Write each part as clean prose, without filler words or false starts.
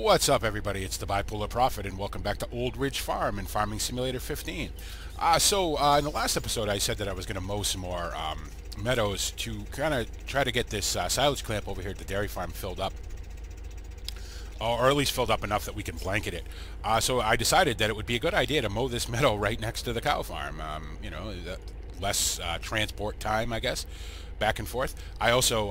What's up, everybody? It's the Bipolar Prophet, and welcome back to Old Ridge Farm in Farming Simulator 15. In the last episode, I said that I was going to mow some more meadows to kind of try to get this silage clamp over here at the dairy farm filled up, or at least filled up enough that we can blanket it. So I decided that it would be a good idea to mow this meadow right next to the cow farm. Less transport time, I guess, back and forth. I also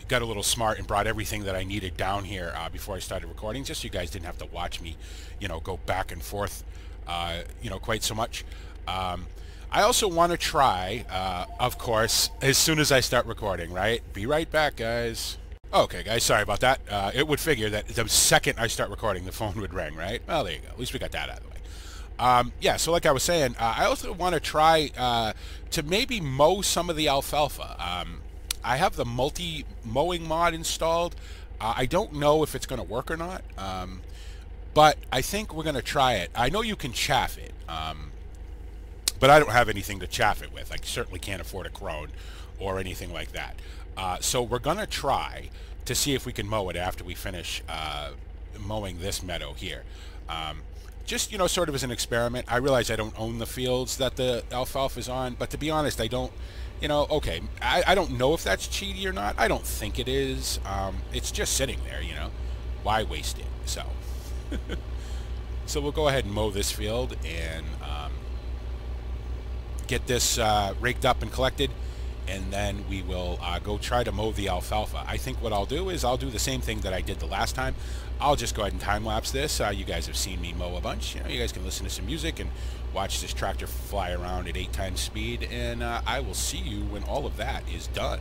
got a little smart and brought everything that I needed down here before I started recording, just so you guys didn't have to watch me, go back and forth, quite so much. I also want to try, of course, as soon as I start recording, right? Be right back, guys. Okay, guys, sorry about that. It would figure that the second I start recording, the phone would ring, right? Well, there you go. At least we got that out of the way. So like I was saying, I also want to try to maybe mow some of the alfalfa. I have the multi-mowing mod installed. I don't know if it's going to work or not, but I think we're going to try it. I know you can chaff it, but I don't have anything to chaff it with. I certainly can't afford a crone or anything like that. So we're going to try to see if we can mow it after we finish mowing this meadow here. Just, sort of as an experiment. I realize I don't own the fields that the alfalfa is on, but to be honest, I don't, okay, I don't know if that's cheaty or not. I don't think it is. It's just sitting there, Why waste it? So, so we'll go ahead and mow this field and get this raked up and collected, and then we will go try to mow the alfalfa. I think what I'll do is I'll do the same thing that I did the last time. I'll just go ahead and time-lapse this. You guys have seen me mow a bunch. You guys can listen to some music and watch this tractor fly around at 8 times speed, and I will see you when all of that is done.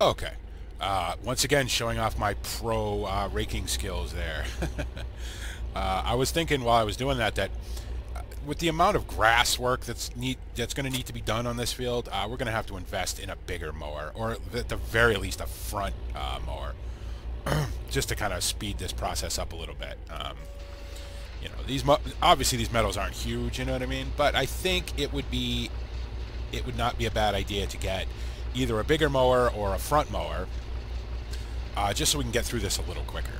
Okay, once again showing off my pro raking skills there. I was thinking while I was doing that with the amount of grass work that's going to need to be done on this field, we're going to have to invest in a bigger mower, or at the very least a front mower, just to kind of speed this process up a little bit. Obviously these meadows aren't huge, you know what I mean? But I think it would not be a bad idea to get either a bigger mower or a front mower, just so we can get through this a little quicker,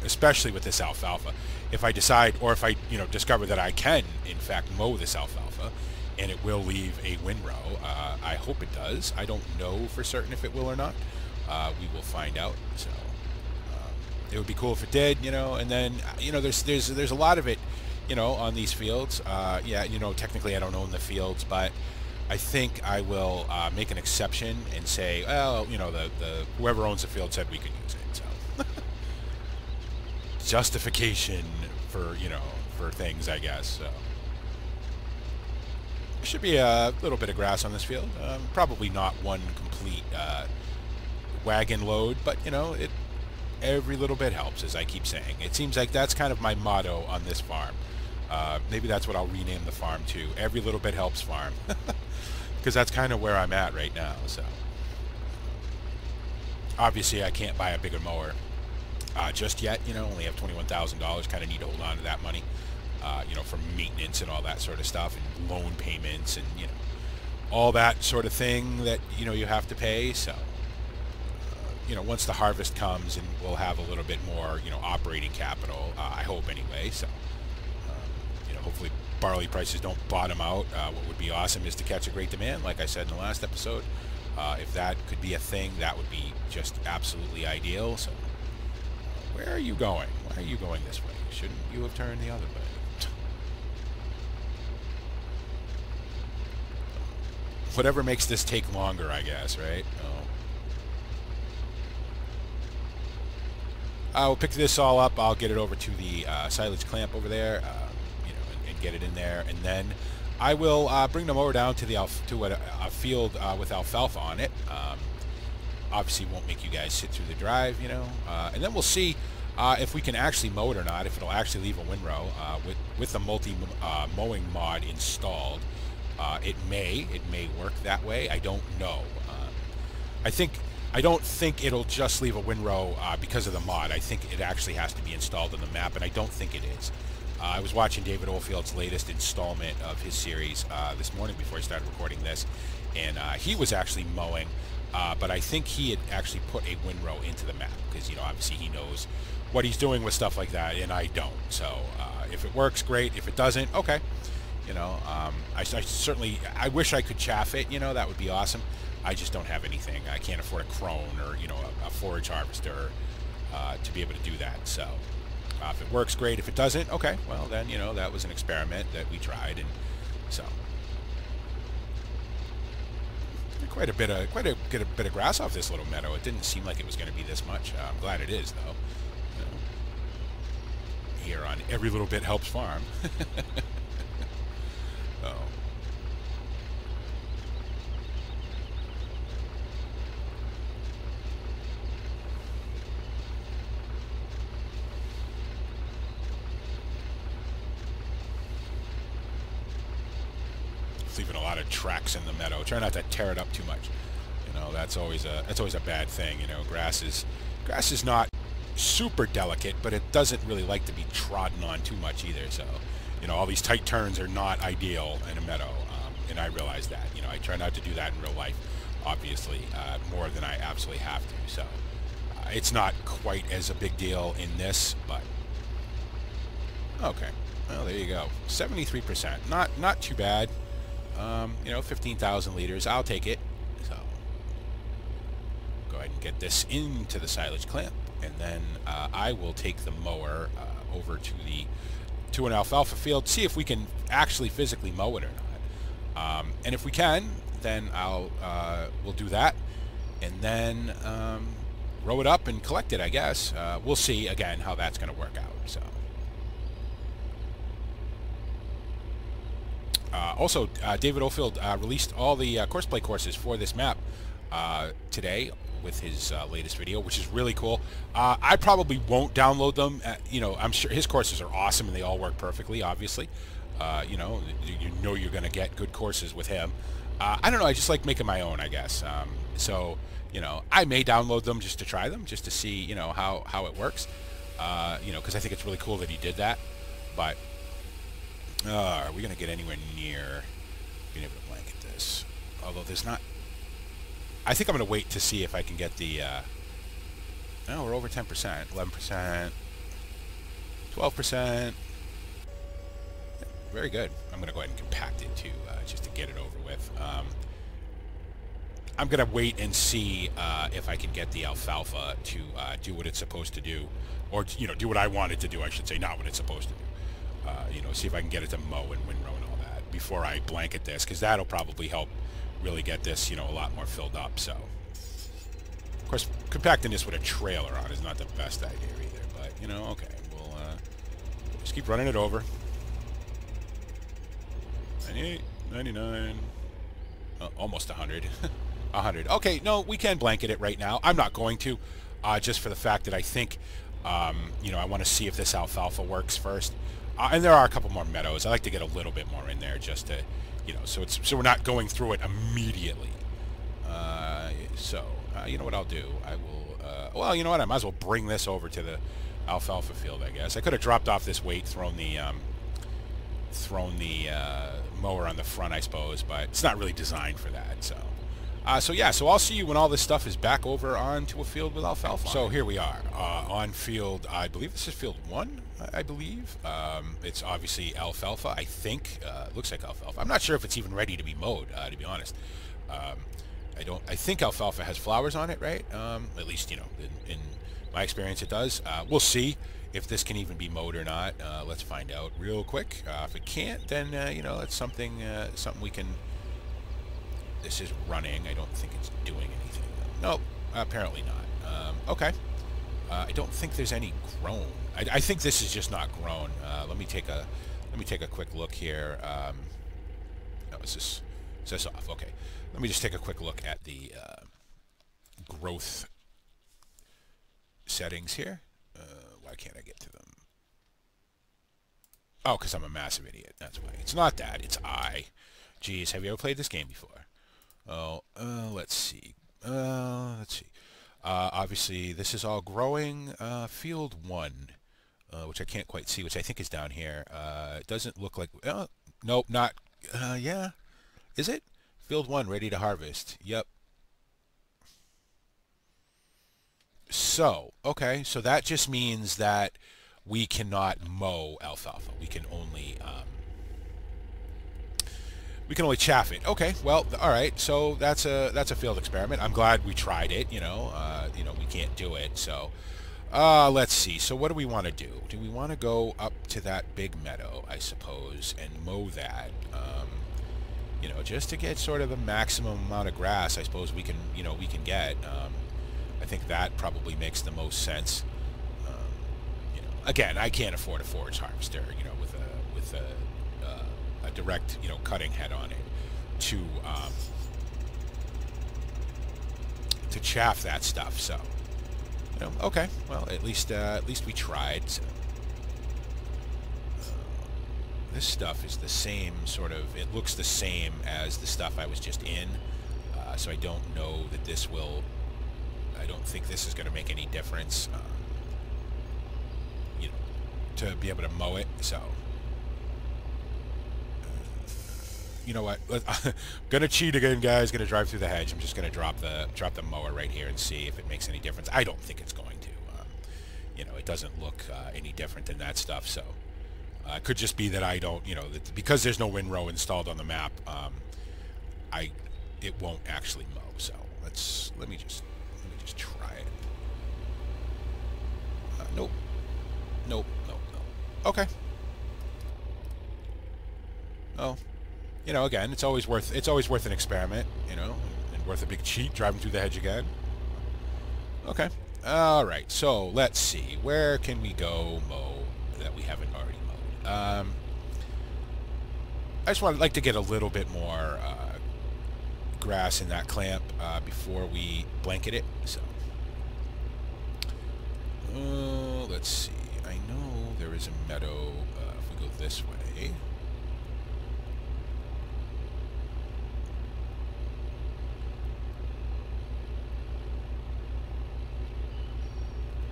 especially with this alfalfa. If I decide, or if I discover that I can, in fact, mow this alfalfa and it will leave a windrow. I hope it does. I don't know for certain if it will or not. We will find out. So it would be cool if it did, you know. And then there's a lot of it, you know, on these fields. Yeah, you know, technically I don't own the fields, but I think I will make an exception and say, well, you know, the whoever owns the field said we could use it. So justification for, you know, for things, I guess. So there should be a little bit of grass on this field. Probably not one complete wagon load, but you know, every little bit helps, as I keep saying. It seems like that's kind of my motto on this farm. Maybe that's what I'll rename the farm to. Every little bit helps farm. Because that's kind of where I'm at right now. So obviously I can't buy a bigger mower just yet. You know, only have $21,000. Kind of need to hold on to that money, you know, for maintenance and all that sort of stuff, and loan payments, and you know, all that sort of thing that, you know, you have to pay. So you know, once the harvest comes, and we'll have a little bit more, you know, operating capital, I hope anyway. So you know, hopefully barley prices don't bottom out. What would be awesome is to catch a great demand, like I said in the last episode. If that could be a thing, that would be just absolutely ideal. So where are you going? Why are you going this way? Shouldn't you have turned the other way? Whatever makes this take longer, I guess, right? We'll pick this all up. I'll get it over to the silage clamp over there, you know, and get it in there, and then I will bring the mower down to the a field with alfalfa on it. Obviously, won't make you guys sit through the drive, you know, and then we'll see if we can actually mow it or not. If it'll actually leave a windrow with the multi mowing mod installed. It may work that way. I don't know. I don't think it'll just leave a windrow because of the mod. I think it actually has to be installed on the map, and I don't think it is. I was watching David Oldfield's latest installment of his series this morning before I started recording this, and he was actually mowing, but I think he had actually put a windrow into the map because, you know, obviously he knows what he's doing with stuff like that, and I don't. So if it works, great. If it doesn't, okay. You know, I certainly, I wish I could chaff it, you know, that would be awesome. I just don't have anything. I can't afford a crone or, you know, a forage harvester to be able to do that. So if it works, great. If it doesn't, okay. Well, then, you know, that was an experiment that we tried, and so quite a bit of grass off this little meadow. It didn't seem like it was going to be this much. I'm glad it is, though. You know, here on Every Little Bit Helps Farm. Oh. Leaving a lot of tracks in the meadow. Try not to tear it up too much. You know, that's always a bad thing. You know, grass is not super delicate, but it doesn't really like to be trodden on too much either. So, you know, all these tight turns are not ideal in a meadow, and I realize that. You know, I try not to do that in real life, obviously, more than I absolutely have to. So, it's not quite as a big deal in this, but okay. Well, there you go. 73%. Not too bad. You know, 15,000 liters. I'll take it. So, go ahead and get this into the silage clamp, and then I will take the mower over to an alfalfa field, see if we can actually physically mow it or not. And if we can, then we'll do that, and then row it up and collect it, I guess. We'll see again how that's going to work out. So. Also, David Oldfield released all the courseplay courses for this map today with his latest video, which is really cool. I probably won't download them. You know, I'm sure his courses are awesome and they all work perfectly, obviously. You know you're going to get good courses with him. I don't know, I just like making my own, I guess. So, you know, I may download them just to try them, just to see, you know, how it works. You know, because I think it's really cool that he did that. But are we going to get anywhere near being able to blanket this? Although there's not... I think I'm going to wait to see if I can get the... No, we're over 10%. 11%. 12%. very good. I'm going to go ahead and compact it too, just to get it over with. I'm going to wait and see if I can get the Alfalfa to do what it's supposed to do, or do what I want it to do, I should say, not what it's supposed to do. See if I can get it to mow and windrow and all that before I blanket this, because that'll probably help really get this, a lot more filled up. So, of course, compacting this with a trailer on is not the best idea either, but, okay, we'll just keep running it over. 98, 99, almost 100. 100. Okay, no, we can blanket it right now. I'm not going to, just for the fact that I think, I want to see if this Alfalfa works first. And there are a couple more meadows. I like to get a little bit more in there just to, so we're not going through it immediately. You know what I'll do? I will, well, you know what? I might as well bring this over to the Alfalfa field, I guess. I could have dropped off this weight, thrown the mower on the front, I suppose, but it's not really designed for that, so. So I'll see you when all this stuff is back over onto a field with Alfalfa. So here we are on field, I believe this is field 1, I believe. It's obviously Alfalfa, I think. Looks like Alfalfa. I'm not sure if it's even ready to be mowed, to be honest. I think Alfalfa has flowers on it, right? At least, in my experience it does. We'll see if this can even be mowed or not. Let's find out real quick. If it can't, then, that's something we can... This is running. I don't think it's doing anything. Nope, apparently not. Okay. I don't think there's any grown. I think this is just not grown. Let me take a quick look here. No, is this off? Okay. Let me just take a quick look at the growth settings here. Why can't I get to them? Oh, because I'm a massive idiot. That's why. It's not that. It's I. Geez, have you ever played this game before? Oh, let's see. Obviously, this is all growing. Field 1, which I can't quite see, which I think is down here. It doesn't look like... nope, not... yeah. Is it? Field 1, ready to harvest. Yep. So, okay. So that just means that we cannot mow Alfalfa. We can only... we can only chaff it. Okay, well, all right. So that's a failed experiment. I'm glad we tried it. We can't do it. So, let's see. So what do we want to do? Do we want to go up to that big meadow, I suppose, and mow that? Just to get sort of the maximum amount of grass, I suppose we can get. I think that probably makes the most sense. Again, I can't afford a forage harvester. With a direct, cutting head on it to chaff that stuff. So, okay. Well, at least we tried. So, this stuff is the same sort of. It looks the same as the stuff I was just in. So I don't know that this will. I don't think this is going to make any difference. To be able to mow it. So. You know what? I'm gonna cheat again, guys. Gonna drive through the hedge. I'm just gonna drop the mower right here and see if it makes any difference. I don't think it's going to. It doesn't look any different than that stuff. So it could just be that I don't. Because there's no windrow installed on the map. It won't actually mow. So let me just try it. Nope. Okay. Oh. Again, it's always worth an experiment, and worth a big cheat driving through the hedge again. Okay. All right. So let's see. Where can we go mow that we haven't already mowed? I just like to get a little bit more grass in that clamp before we blanket it. So let's see. I know there is a meadow if we go this way.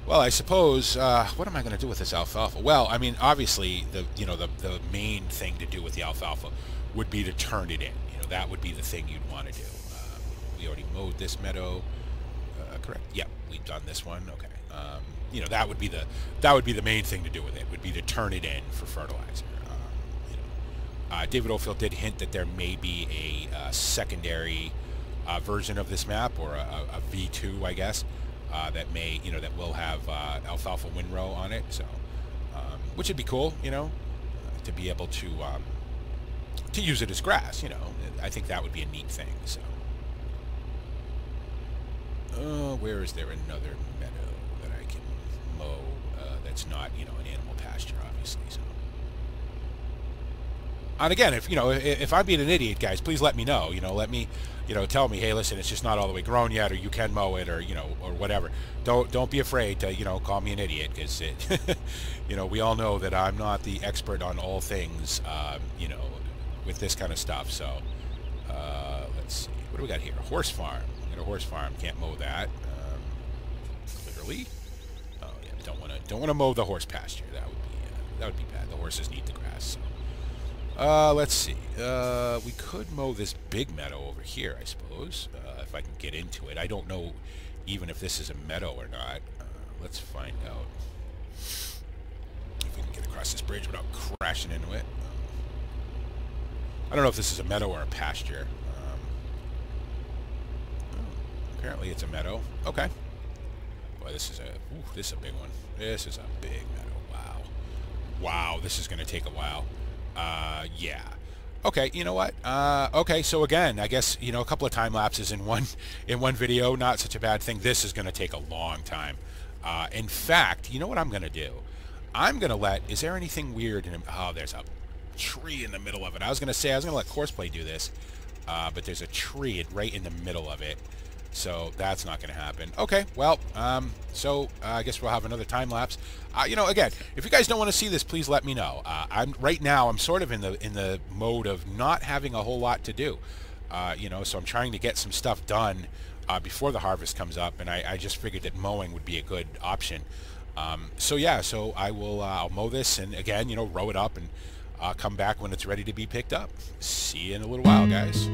Well, I suppose, what am I going to do with this Alfalfa? Well, I mean, obviously, the main thing to do with the Alfalfa would be to turn it in. That would be the thing you'd want to do. We already mowed this meadow, correct? Yeah, we've done this one. Okay. That would be the main thing to do with it. Would be to turn it in for fertilizer. David Oldfield did hint that there may be a secondary version of this map, or a V2, I guess, that may, that will have Alfalfa windrow on it. So, which would be cool, to be able to use it as grass. I think that would be a neat thing. So, where is there another meadow that I can mow that's not, an animal pasture, obviously. So. And again, if I'm being an idiot, guys, please let me know. Let me, tell me, hey, listen, it's just not all the way grown yet, or you can mow it, or or whatever. Don't be afraid to call me an idiot, because we all know that I'm not the expert on all things, with this kind of stuff. So let's see, what do we got here? A horse farm. A horse farm. Can't mow that. Literally. Oh yeah, don't want to mow the horse pasture. That would be bad. The horses need the grass. So. Let's see. We could mow this big meadow over here, I suppose, if I can get into it. I don't know even if this is a meadow or not. Let's find out. If we can get across this bridge without crashing into it. I don't know if this is a meadow or a pasture. Apparently it's a meadow. Okay. Boy, this is a big one. This is a big meadow. Wow. Wow, this is going to take a while. Yeah. Okay, you know what? Okay, so again, I guess, a couple of time lapses in one video, not such a bad thing. This is going to take a long time. In fact, you know what I'm going to do? I'm going to is there anything weird in oh, there's a tree in the middle of it. I was going to let Courseplay do this, but there's a tree right in the middle of it. So that's not going to happen. Okay, well, so I guess we'll have another time lapse. Again, if you guys don't want to see this, please let me know. Right now I'm sort of in the mode of not having a whole lot to do. So I'm trying to get some stuff done before the harvest comes up, and I just figured that mowing would be a good option. So yeah, so I'll mow this, and again, row it up, and come back when it's ready to be picked up. See you in a little while, guys.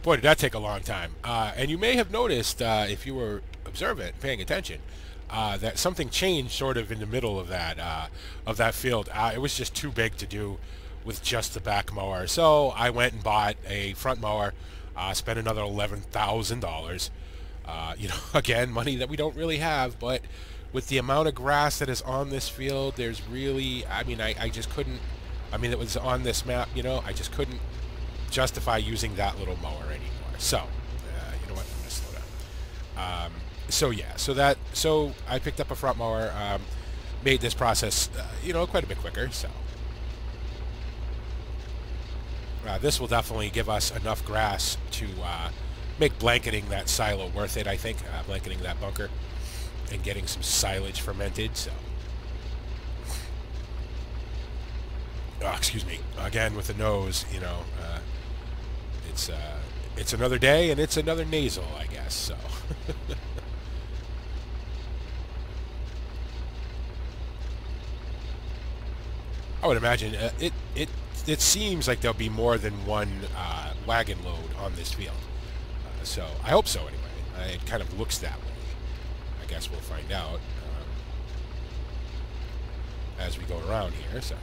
Boy, did that take a long time. And you may have noticed, if you were observant, paying attention, that something changed sort of in the middle of that field. It was just too big to do with just the back mower. So I went and bought a front mower, spent another $11,000. You know, again, money that we don't really have, but with the amount of grass that is on this field, there's really, I mean, I just couldn't, I mean, it was on this map, you know, I just couldn't justify using that little mower anymore. So, you know what, I'm going to slow down. So yeah, so I picked up a front mower, made this process, you know, quite a bit quicker, so. This will definitely give us enough grass to make blanketing that silo worth it, I think, blanketing that bunker and getting some silage fermented, so. Oh, excuse me, again with the nose, you know, it's another day and it's another nasal, I guess, so. I would imagine it seems like there'll be more than one wagon load on this field, so I hope so anyway. It kind of looks that way. I guess we'll find out as we go around here. So,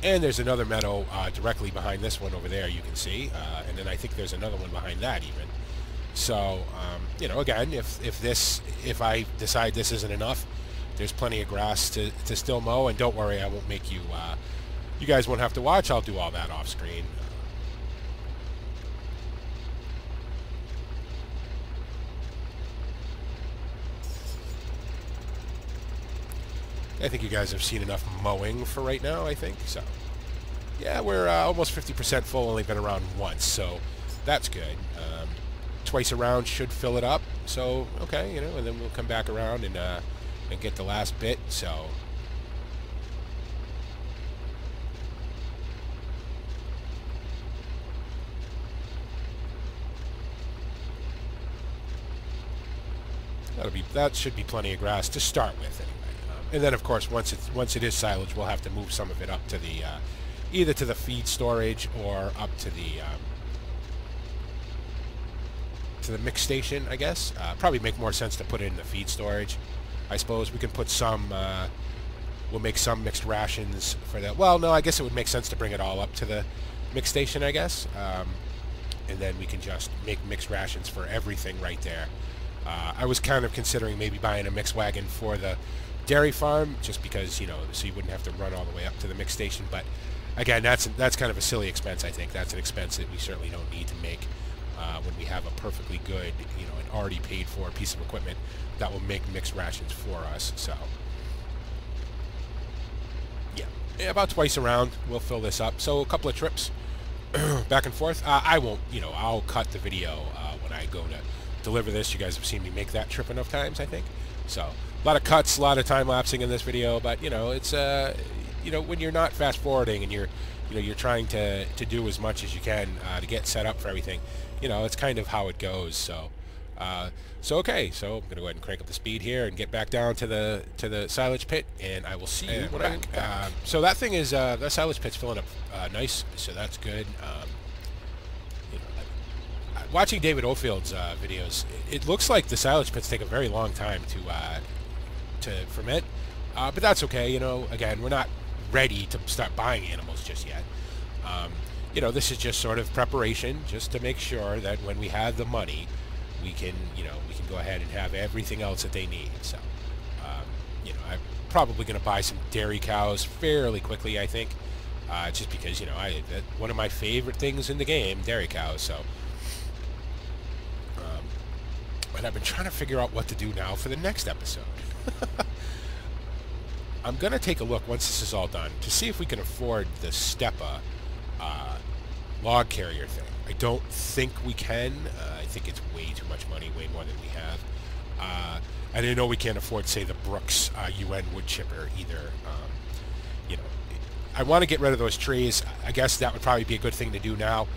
and there's another meadow directly behind this one over there, you can see, and then I think there's another one behind that even. So, you know, again, if I decide this isn't enough, there's plenty of grass to still mow, and don't worry, I won't make you, you guys won't have to watch, I'll do all that off screen. I think you guys have seen enough mowing for right now, I think, so. Yeah, we're almost 50% full, only been around once, so that's good. Twice around should fill it up, so, okay, you know, and then we'll come back around and get the last bit, so. That should be plenty of grass to start with, anyway. And then, of course, once it is silage, we'll have to move some of it up to the either to the feed storage or up to the mix station, I guess. Probably make more sense to put it in the feed storage. I suppose we can put some. We'll make some mixed rations for that. Well, no, I guess it would make sense to bring it all up to the mix station, I guess, and then we can just make mixed rations for everything right there. I was kind of considering maybe buying a mix wagon for the dairy farm, just because, you know, so you wouldn't have to run all the way up to the mix station. But again, that's kind of a silly expense. I think that's an expense that we certainly don't need to make when we have a perfectly good, you know, an already paid for piece of equipment that will make mixed rations for us. So yeah, about twice around we'll fill this up. So a couple of trips back and forth. I won't, you know, I'll cut the video when I go to deliver this. You guys have seen me make that trip enough times, I think. So a lot of cuts, a lot of time lapsing in this video, but you know, it's you know, when you're not fast forwarding and you're trying to do as much as you can to get set up for everything, you know, it's kind of how it goes. So okay, so I'm gonna go ahead and crank up the speed here and get back down to the silage pit, and I will see you when I'm back. So that thing is that silage pit's filling up nice, so that's good. You know, watching David Ofield's videos, it looks like the silage pits take a very long time to ferment, but that's okay. You know, again, we're not ready to start buying animals just yet. You know, this is just sort of preparation, just to make sure that when we have the money, we can go ahead and have everything else that they need. So, you know, I'm probably going to buy some dairy cows fairly quickly, I think, just because, you know, one of my favorite things in the game, dairy cows. So, but I've been trying to figure out what to do now for the next episode. I'm going to take a look once this is all done to see if we can afford the Stepa log carrier thing. I don't think we can. I think it's way too much money, way more than we have. I didn't know we can't afford, say, the Brooks UN wood chipper either. You know, I want to get rid of those trees. I guess that would probably be a good thing to do now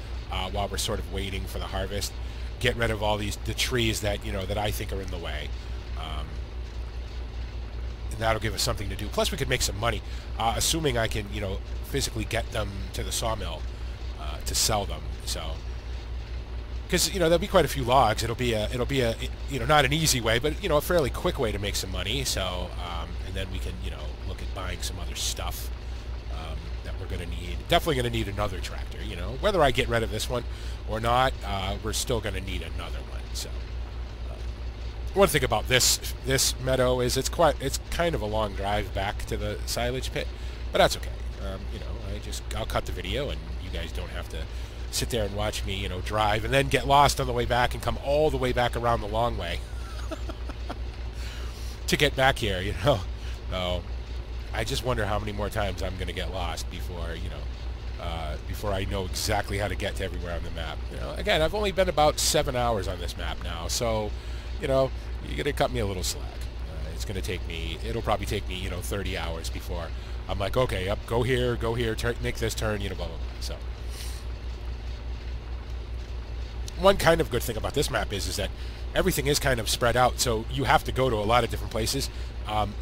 while we're sort of waiting for the harvest. Get rid of all the trees that, you know, that I think are in the way. And that'll give us something to do. Plus, we could make some money, assuming I can, you know, physically get them to the sawmill. to sell them. So, because there'll be quite a few logs. It'll be a not an easy way, but a fairly quick way to make some money. So, and then we can look at buying some other stuff that we're going to need. Definitely going to need another tractor. Whether I get rid of this one or not, we're still going to need another one. So, one thing about this meadow is it's kind of a long drive back to the silage pit, but that's okay. I'll cut the video, and you guys don't have to sit there and watch me, drive and then get lost on the way back and come all the way back around the long way to get back here, So I just wonder how many more times I'm going to get lost before, before I know exactly how to get to everywhere on the map. Again, I've only been about 7 hours on this map now, so, you're going to cut me a little slack. It's going to take me, it'll probably take me, 30 hours before I'm like, okay, up, go here, make this turn, blah, blah, blah. So, one kind of good thing about this map is that everything is kind of spread out, so you have to go to a lot of different places. On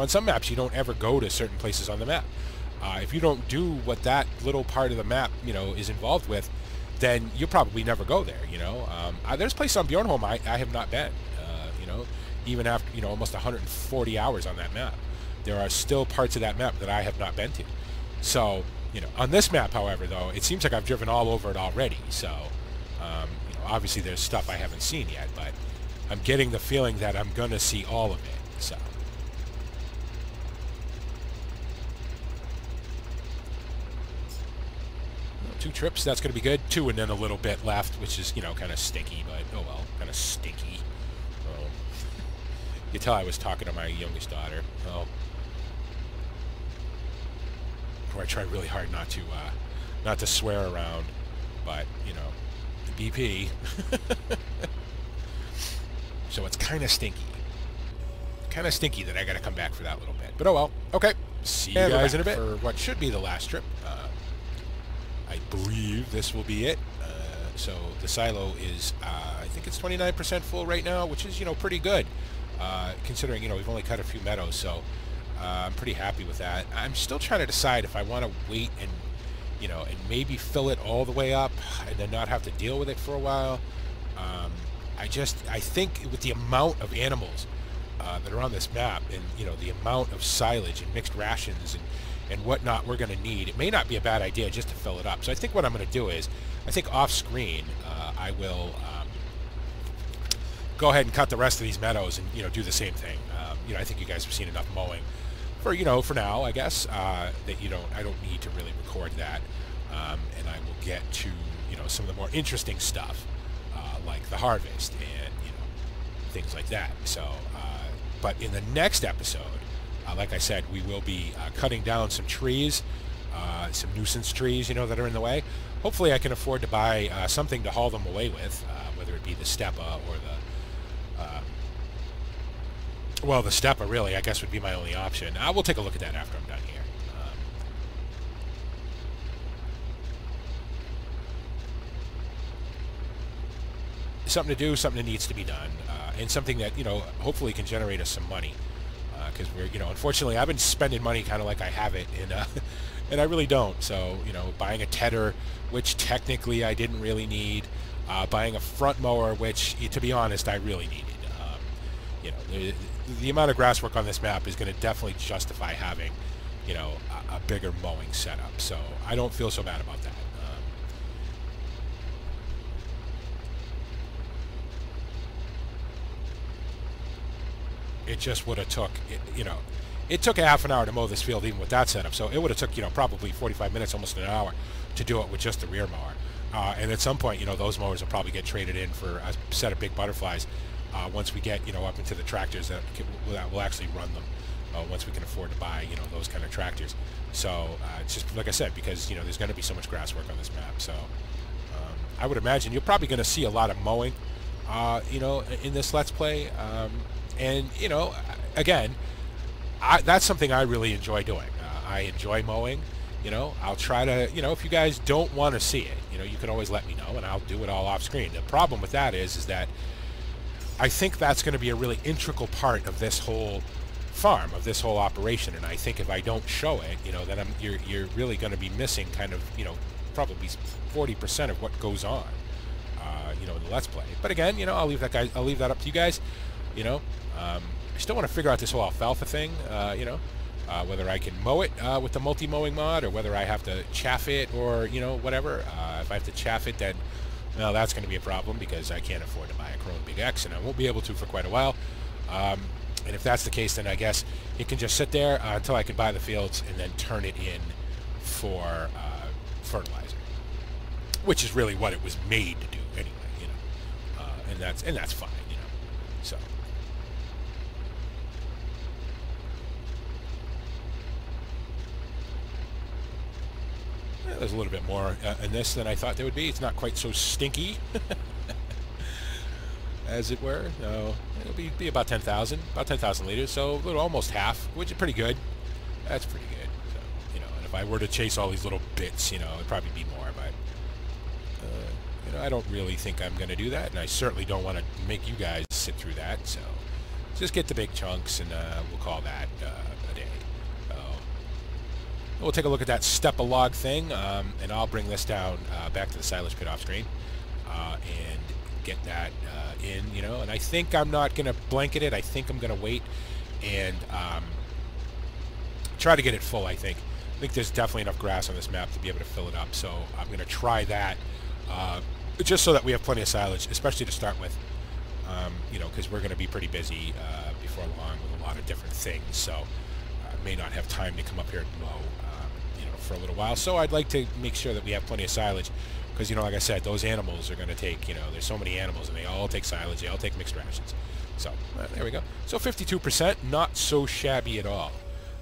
some maps, you don't ever go to certain places on the map. If you don't do what that little part of the map, is involved with, then you'll probably never go there, There's places on Bjornholm I have not been, even after, almost 140 hours on that map. There are still parts of that map that I have not been to. So, on this map, however, though, it seems like I've driven all over it already. So, obviously there's stuff I haven't seen yet, but I'm getting the feeling that I'm going to see all of it. So, 2 trips, that's going to be good. 2 and then a little bit left, which is, kind of stinky, but oh well, kind of stinky. Oh. You tell I was talking to my youngest daughter. Oh. Where I try really hard not to swear around, but the BP. So it's kind of stinky that I got to come back for that little bit. But oh well. Okay. See you guys in a bit for what should be the last trip. I believe this will be it. So the silo is, I think it's 29% full right now, which is pretty good, considering we've only cut a few meadows. So. I'm pretty happy with that. I'm still trying to decide if I want to wait and, and maybe fill it all the way up and then not have to deal with it for a while. I think with the amount of animals that are on this map and, the amount of silage and mixed rations and whatnot we're going to need, it may not be a bad idea just to fill it up. So I think what I'm going to do is, I think off screen, I will go ahead and cut the rest of these meadows and, do the same thing. I think you guys have seen enough mowing for, for now, I guess, that I don't need to really record that. And I will get to, some of the more interesting stuff, like the harvest and, things like that. So, but in the next episode, like I said, we will be cutting down some trees, some nuisance trees, that are in the way. Hopefully I can afford to buy something to haul them away with, whether it be the Stepa or the well, the Stepa, really, I guess, would be my only option. We'll take a look at that after I'm done here. Something to do, something that needs to be done, and something that, hopefully can generate us some money. Because we're, unfortunately, I've been spending money kind of like I have it, and I really don't. So, buying a tedder, which technically I didn't really need, buying a front mower, which, to be honest, I really needed. The amount of grass work on this map is going to definitely justify having, a bigger mowing setup. So I don't feel so bad about that. It just would have took, it took a half an hour to mow this field even with that setup. So it would have took, probably 45 minutes, almost an hour to do it with just the rear mower. And at some point, those mowers will probably get traded in for a set of big butterflies. Once we get, up into the tractors that will actually run them, once we can afford to buy, those kind of tractors. So it's just, like I said, because, there's going to be so much grass work on this map. So I would imagine you're probably going to see a lot of mowing, in this Let's Play. And, again, that's something I really enjoy doing. I enjoy mowing. I'll try to, if you guys don't want to see it, you can always let me know, and I'll do it all off screen. The problem with that is that I think that's going to be a really integral part of this whole farm, of this whole operation. And I think if I don't show it, you know, then you're really going to be missing kind of, you know, probably 40% of what goes on, you know, in the Let's Play. But again, you know, I'll leave that up to you guys. You know, I still want to figure out this whole alfalfa thing. You know, whether I can mow it with the multi-mowing mod, or whether I have to chaff it, or, you know, whatever. If I have to chaff it, then, well, that's going to be a problem, because I can't afford to buy a Chrome Big X, and I won't be able to for quite a while. And if that's the case, then I guess it can just sit there until I can buy the fields and then turn it in for fertilizer, which is really what it was made to do anyway, you know. And that's fine, you know. So. Yeah, there's a little bit more in this than I thought there would be. It's not quite so stinky, as it were. No, it'll be about 10,000 liters, so a little, almost half, which is pretty good. That's pretty good. So, you know, and if I were to chase all these little bits, you know, it'd probably be more, but you know, I don't really think I'm going to do that, and I certainly don't want to make you guys sit through that. So just get the big chunks, and we'll call that a day. We'll take a look at that step-a-log thing, and I'll bring this down back to the silage pit off screen, and get that in, you know. And I think I'm not going to blanket it. I think I'm going to wait and try to get it full, I think. I think there's definitely enough grass on this map to be able to fill it up, so I'm going to try that, just so that we have plenty of silage, especially to start with, you know, because we're going to be pretty busy before long with a lot of different things, so I may not have time to come up here and mow, you know, for a little while. So I'd like to make sure that we have plenty of silage, because, you know, like I said, those animals are going to take, you know, there's so many animals, and they all take silage, they all take mixed rations. So, there we go. So 52%, not so shabby at all,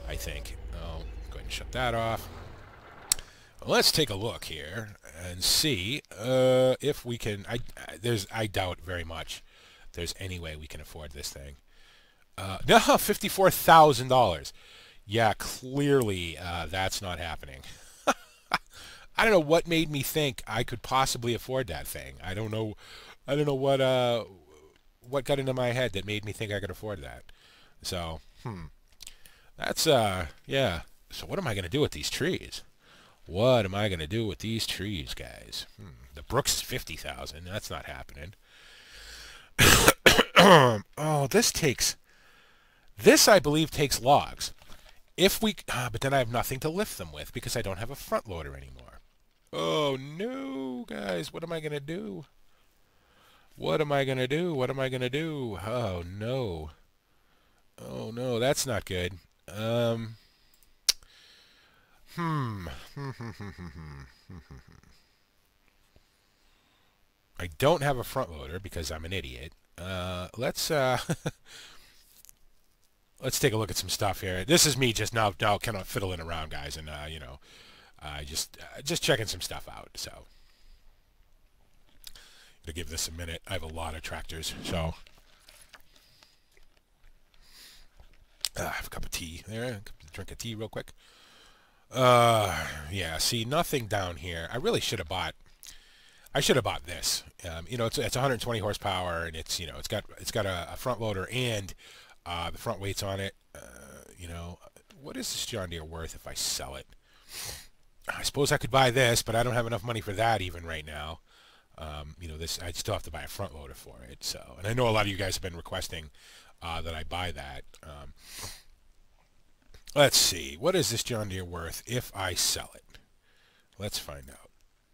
I think. I'll go ahead and shut that off. Let's take a look here and see if we can, I doubt very much there's any way we can afford this thing. No, $54,000. Yeah, clearly that's not happening. I don't know what made me think I could possibly afford that thing. I don't know what got into my head that made me think I could afford that. So, that's yeah. So what am I going to do with these trees? What am I going to do with these trees, guys? The Brooks is 50,000. That's not happening. Oh, this I believe takes logs. If we, but then I have nothing to lift them with because I don't have a front loader anymore. Oh no, guys, what am I gonna do? What am I gonna do? What am I gonna do? Oh no. Oh no, that's not good. I don't have a front loader because I'm an idiot. Let's let's take a look at some stuff here. This is me just now kind of fiddling around, guys, and you know, just checking some stuff out. So, to give this a minute. I have a lot of tractors, so I have a cup of tea there. Drink a tea real quick. Yeah. See, nothing down here. I really should have bought. I should have bought this. You know, it's 120 horsepower, and it's, you know, it's got a front loader and the front weights on it. You know, what is this John Deere worth if I sell it? I suppose I could buy this, but I don't have enough money for that even right now. You know, this, I'd still have to buy a front loader for it. So, and I know a lot of you guys have been requesting that I buy that. Let's see, what is this John Deere worth if I sell it? Let's find out.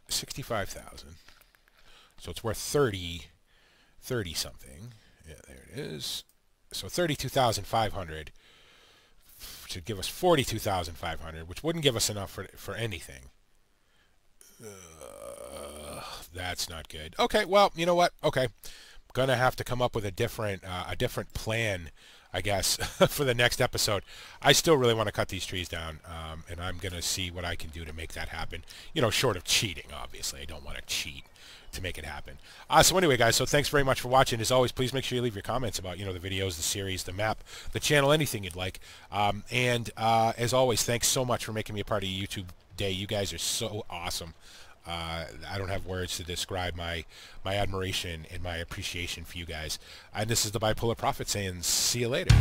65,000. So it's worth 30 something. Yeah, there it is. So 32,500 should give us 42,500, which wouldn't give us enough for anything. That's not good. Okay, well, you know what? Okay, gonna have to come up with a different plan, I guess, for the next episode. I still really want to cut these trees down, and I'm gonna see what I can do to make that happen. You know, short of cheating, obviously. I don't want to cheat to make it happen. So anyway, guys, so thanks very much for watching. As always, please make sure you leave your comments about, you know, the videos, the series, the map, the channel, anything you'd like. And as always, thanks so much for making me a part of your YouTube day. You guys are so awesome. I don't have words to describe my admiration and my appreciation for you guys. And this is the Bipolar Prophet saying, see you later.